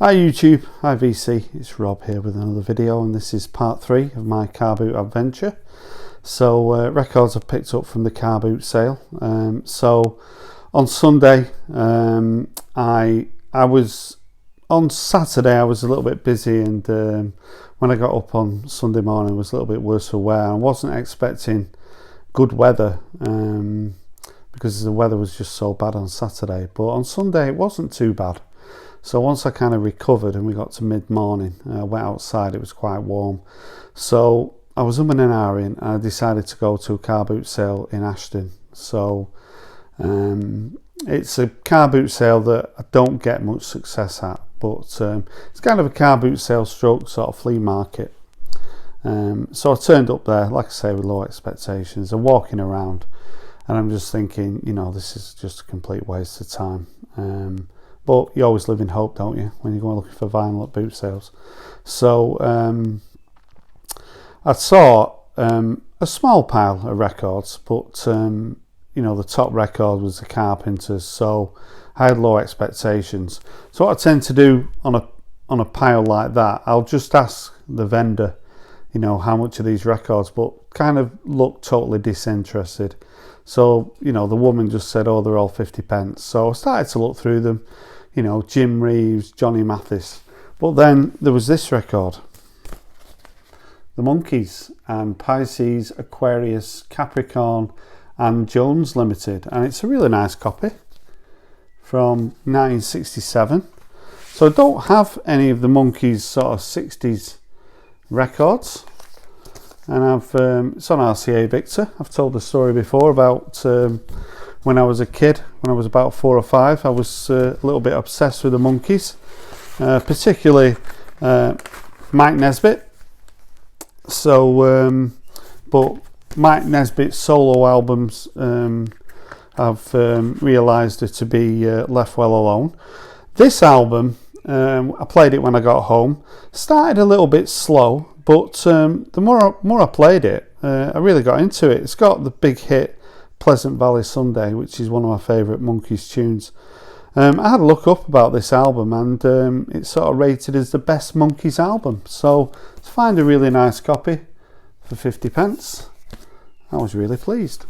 Hi YouTube, hi VC, it's Rob here with another video, and this is part 3 of my car boot adventure. So records I've picked up from the car boot sale. So on Sunday, I was on Saturday I was a little bit busy, and when I got up on Sunday morning I was a little bit worse for wear. I wasn't expecting good weather because the weather was just so bad on Saturday, but on Sunday it wasn't too bad. So once I kind of recovered and we got to mid-morning, I went outside, it was quite warm. So I was and ahhing, and I decided to go to a car boot sale in Ashton. So it's a car boot sale that I don't get much success at, but it's kind of a car boot sale stroke sort of flea market. So I turned up there, like I say, with low expectations. I'm walking around and I'm just thinking, you know, this is just a complete waste of time. But you always live in hope, don't you, when you go looking for vinyl at boot sales. So I saw a small pile of records, but you know, the top record was the Carpenters, so I had low expectations. So what I tend to do on a pile like that, I'll just ask the vendor, you know, how much are these records, but kind of look totally disinterested. So, you know, the woman just said, oh, they're all 50 pence. So I started to look through them, you know, Jim Reeves, Johnny Mathis. But then there was this record, the Monkees and Pisces, Aquarius, Capricorn and Jones Limited. And it's a really nice copy from 1967. So I don't have any of the Monkees sort of 60s records. And it's on RCA Victor. I've told the story before about when I was a kid, when I was about 4 or 5, I was a little bit obsessed with the Monkees, particularly Mike Nesbitt. So, but Mike Nesbitt's solo albums I've realised are to be left well alone. This album, I played it when I got home. Started a little bit slow, but the more I played it, I really got into it. It's got the big hit Pleasant Valley Sunday, which is one of my favourite Monkees tunes. I had a look up about this album, and it's sort of rated as the best Monkees album. So to find a really nice copy for 50 pence, I was really pleased.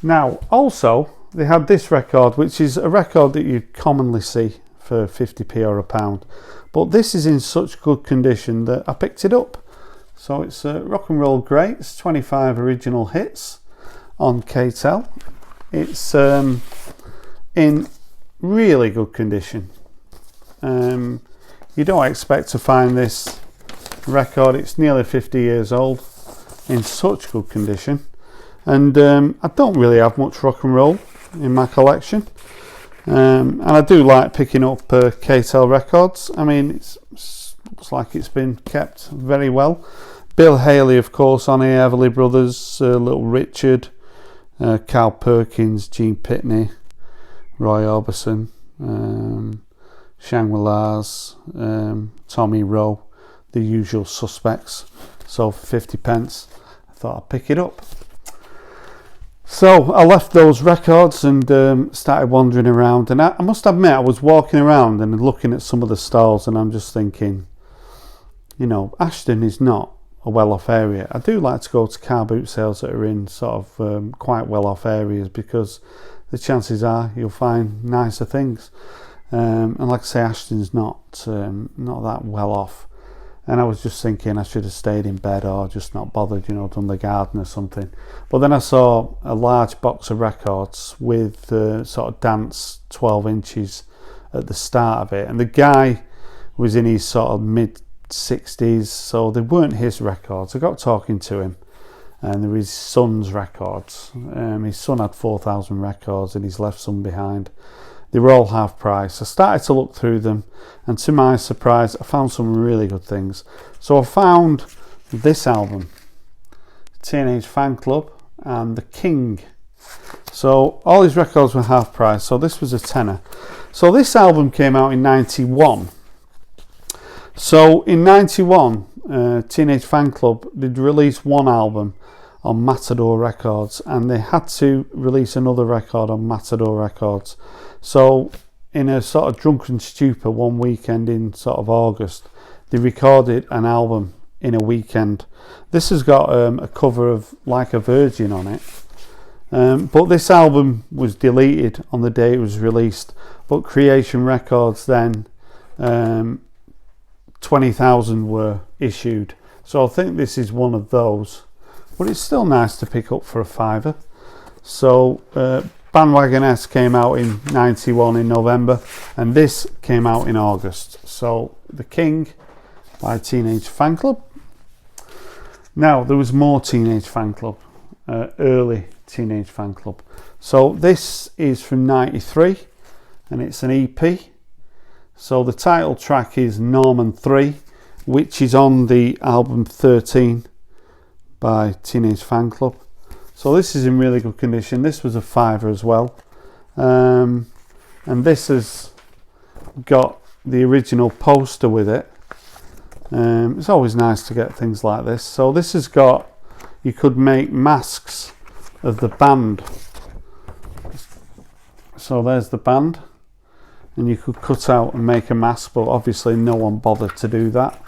Now, also, they had this record, which is a record that you commonly see for 50p or £1, but this is in such good condition that I picked it up. So it's Rock and Roll Greats, 25 original hits on KTEL. It's in really good condition. You don't expect to find this record, it's nearly 50 years old, in such good condition. And I don't really have much rock and roll in my collection. And I do like picking up KTEL records. I mean, it looks like it's been kept very well. Bill Haley, of course, on here, Everly Brothers, Little Richard, Carl Perkins, Gene Pitney, Roy Orbison, Shangri-Las, Tommy Rowe, the usual suspects. So for 50 pence, I thought I'd pick it up. So I left those records and started wandering around, and I must admit I was walking around and looking at some of the stalls, and I'm just thinking, you know, Ashton is not a well-off area. I do like to go to car boot sales that are in sort of quite well-off areas, because the chances are you'll find nicer things. And like I say, Ashton's not that well-off. And I was just thinking I should have stayed in bed or just not bothered, you know, done the garden or something. But then I saw a large box of records with sort of dance 12 inches at the start of it. And the guy was in his sort of mid-60s, so they weren't his records. I got talking to him, and there were his son's records. His son had 4,000 records and he's left some behind. They were all half price. I started to look through them, and to my surprise I found some really good things. So I found this album, Teenage Fan Club and The King. So all his records were half price, so this was a tenner. So this album came out in 91. So in 91, Teenage Fan Club did release one album on Matador Records, and they had to release another record on Matador Records. So in a sort of drunken stupor one weekend in sort of August, they recorded an album in a weekend. This has got a cover of Like a Virgin on it, but this album was deleted on the day it was released, but Creation Records then 20,000 were issued, so I think this is one of those, but it's still nice to pick up for a £5. So Bandwagon S came out in 91 in November, and this came out in August. So The King by Teenage Fanclub. Now there was more Teenage Fanclub, early Teenage Fanclub. So this is from 93 and it's an EP. So the title track is Norman 3, which is on the album 13 by Teenage Fanclub. So this is in really good condition. This was a £5 as well, and this has got the original poster with it. It's always nice to get things like this. So this has got, you could make masks of the band. So there's the band, and you could cut out and make a mask, but obviously no one bothered to do that.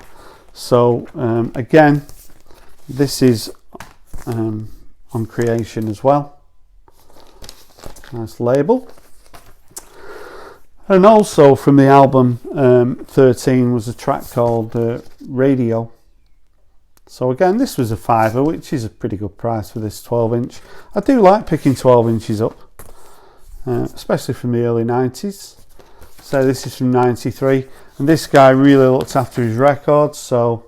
So again, this is on Creation as well. Nice label. And also from the album 13 was a track called Radio. So again, this was a £5, which is a pretty good price for this 12-inch. I do like picking 12 inches up, especially from the early 90s. So this is from 93, and this guy really looked after his records, so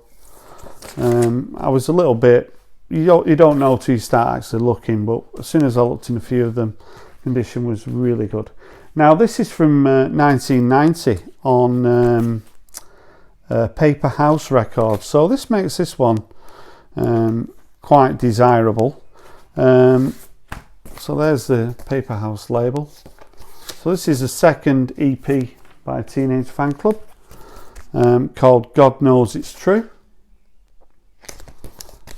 I was a little bit, you don't know till you start actually looking, but as soon as I looked in a few of them, condition was really good. Now this is from 1990 on Paper House Records, so this makes this one quite desirable. So there's the Paper House label. So this is the second EP by Teenage Fanclub, called God Knows It's True.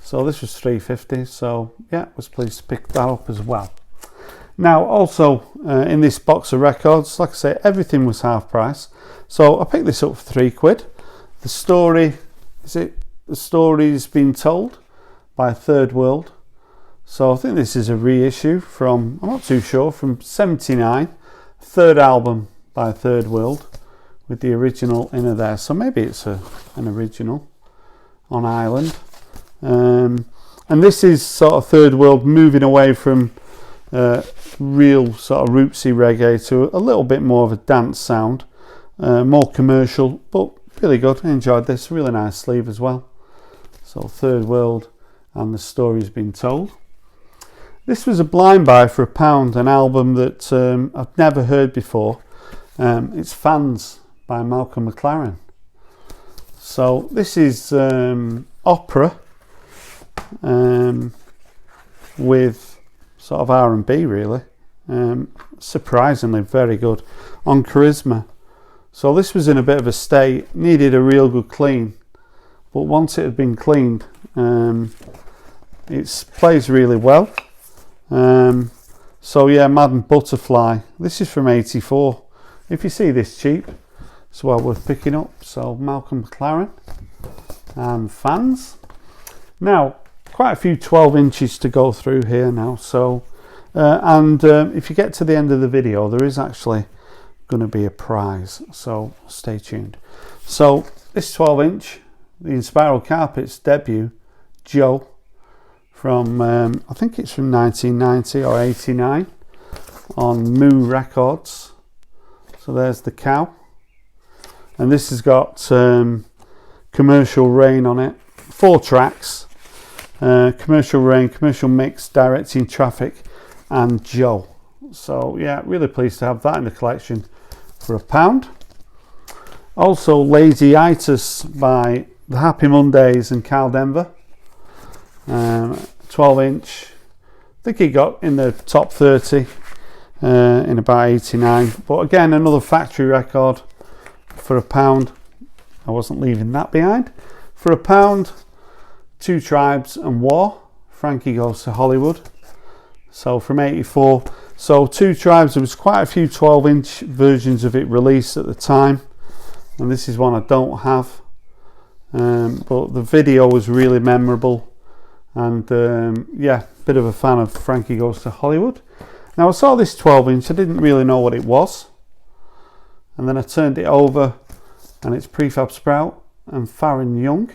So this was $3.50, so yeah, was pleased to pick that up as well. Now also in this box of records, like I say, everything was half price, so I picked this up for £3. The story's been told by Third World, so I think this is a reissue from, I'm not too sure, from 79, third album by Third World, with the original in there, so maybe it's an original on Ireland. And this is sort of Third World moving away from real sort of rootsy reggae to a little bit more of a dance sound, more commercial, but really good. I enjoyed this, really nice sleeve as well. So Third World and The Story's Been Told. This was a blind buy for £1, an album that I've never heard before. It's Fans by Malcolm McLaren. So this is opera with sort of R&B really. Surprisingly very good on Charisma. So this was in a bit of a state, needed a real good clean, but once it had been cleaned, it plays really well. So yeah, Madden Butterfly, this is from 84. If you see this cheap, it's well worth picking up. So Malcolm McLaren and Fans. Now quite a few 12 inches to go through here now, so if you get to the end of the video, there is actually going to be a prize, so stay tuned. So this 12-inch, the Inspiral Carpets debut, Joe, from I think it's from 1990 or 89 on Moo Records. So there's the cow, and this has got Commercial Rain on it, 4 tracks, Commercial Rain, Commercial Mix, Directing Traffic, and Joe. So yeah, really pleased to have that in the collection for £1. Also Lazy Itis by The Happy Mondays and Carl Denver, 12-inch. I think he got in the top 30 in about 89, but again another factory record for £1. I wasn't leaving that behind. For £1, Two Tribes and War, Frankie Goes to Hollywood. So from 84. So Two Tribes, there was quite a few 12-inch versions of it released at the time, and this is one I don't have, but the video was really memorable, and yeah, bit of a fan of Frankie Goes to Hollywood. Now I saw this 12-inch, I didn't really know what it was, and then I turned it over and it's Prefab Sprout and Farron Young.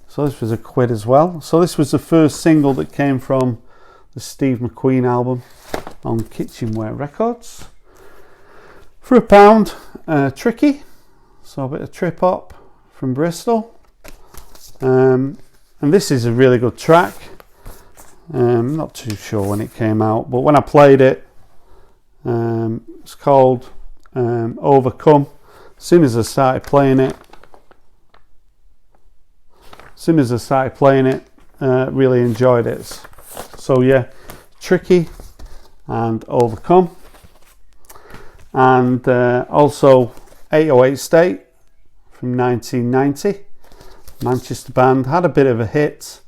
So this was £1 as well. So this was the first single that came from the Steve McQueen album on Kitchenware Records. For £1, Tricky, so a bit of trip hop from Bristol, and this is a really good track. Not too sure when it came out, but when I played it, it's called Overcome. As soon as I started playing it, really enjoyed it. So yeah, Tricky and Overcome. And also 808 State from 1990, Manchester band, had a bit of a hit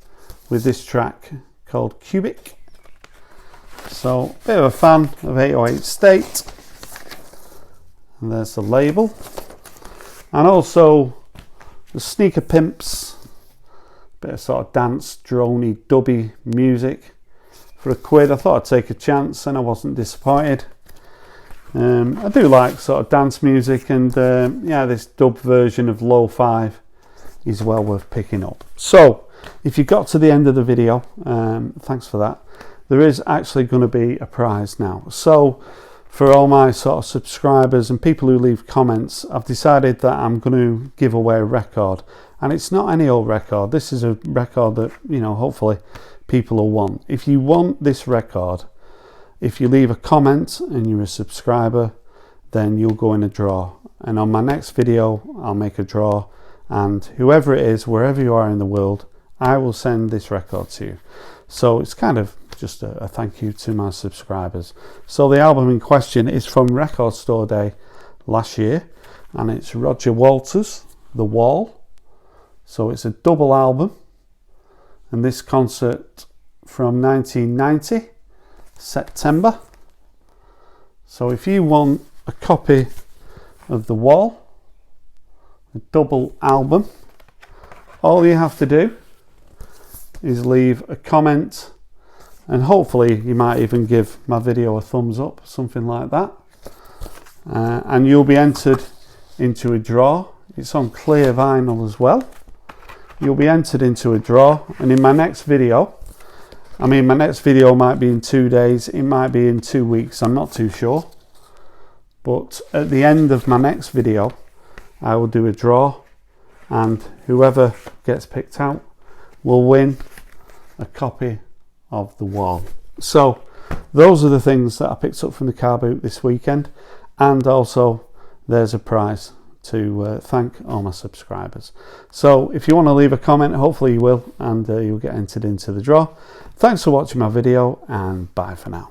with this track called Cubic. So a bit of a fan of 808 State, and there's the label. And also the Sneaker Pimps, bit of sort of dance, droney, dubby music for £1. I thought I'd take a chance, and I wasn't disappointed. I do like sort of dance music, and yeah, this dub version of Low 5 is well worth picking up. So if you got to the end of the video, thanks for that. There is actually going to be a prize now. So for all my sort of subscribers and people who leave comments, I've decided that I'm going to give away a record, and it's not any old record. This is a record that, you know, hopefully people will want. If you want this record, if you leave a comment and you're a subscriber, then you'll go in a draw, and on my next video I'll make a draw, and whoever it is, wherever you are in the world, I will send this record to you. So it's kind of just a thank you to my subscribers. So the album in question is from Record Store Day last year, and it's Roger Waters' The Wall. So it's a double album, and this concert from 1990, September. So if you want a copy of The Wall, a double album, all you have to do is leave a comment, and hopefully you might even give my video a thumbs up, something like that, and you'll be entered into a draw. It's on clear vinyl as well. You'll be entered into a draw, and in my next video, I mean, my next video might be in 2 days, it might be in 2 weeks, I'm not too sure, but at the end of my next video I will do a draw, and whoever gets picked out will win a copy of The Wall. So those are the things that I picked up from the car boot this weekend, and also there's a prize to thank all my subscribers. So if you want to leave a comment, hopefully you will, and you'll get entered into the draw. Thanks for watching my video, and bye for now.